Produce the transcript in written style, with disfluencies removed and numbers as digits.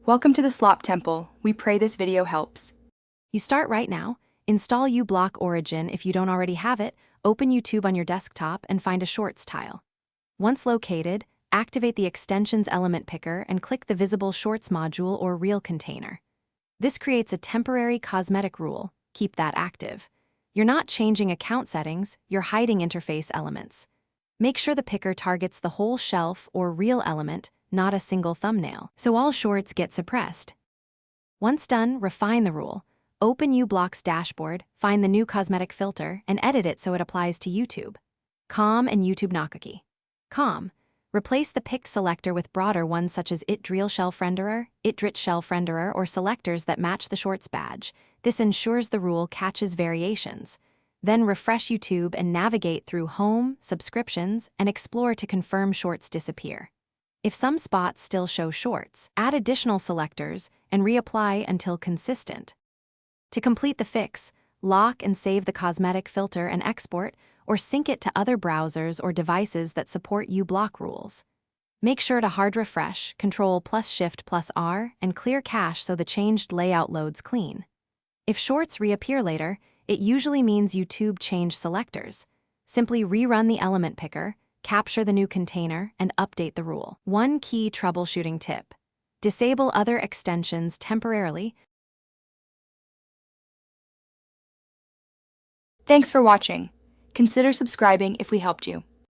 Welcome to the Slop Temple. We pray this video helps. You start right now. Install uBlock Origin if you don't already have it. Open YouTube on your desktop and find a Shorts tile. Once located, activate the Extensions element picker and click the visible Shorts module or reel container. This creates a temporary cosmetic rule. Keep that active. You're not changing account settings, you're hiding interface elements. Make sure the picker targets the whole shelf or reel element, not a single thumbnail, so all shorts get suppressed. Once done, refine the rule. Open uBlock's dashboard, find the new cosmetic filter, and edit it so it applies to YouTube. COM and YouTube Nakaki. COM. Replace the picked selector with broader ones such as It Shelf Renderer, It Shelf Renderer, or selectors that match the Shorts badge. This ensures the rule catches variations. Then refresh YouTube and navigate through Home, Subscriptions, and Explore to confirm Shorts disappear. If some spots still show Shorts, add additional selectors and reapply until consistent. To complete the fix, lock and save the cosmetic filter and export, or sync it to other browsers or devices that support uBlock rules. Make sure to hard refresh, Ctrl+Shift+R, and clear cache so the changed layout loads clean. If Shorts reappear later, it usually means YouTube changed selectors. Simply rerun the element picker, capture the new container, and update the rule. One key troubleshooting tip: disable other extensions temporarily. Thanks for watching. Consider subscribing if we helped you.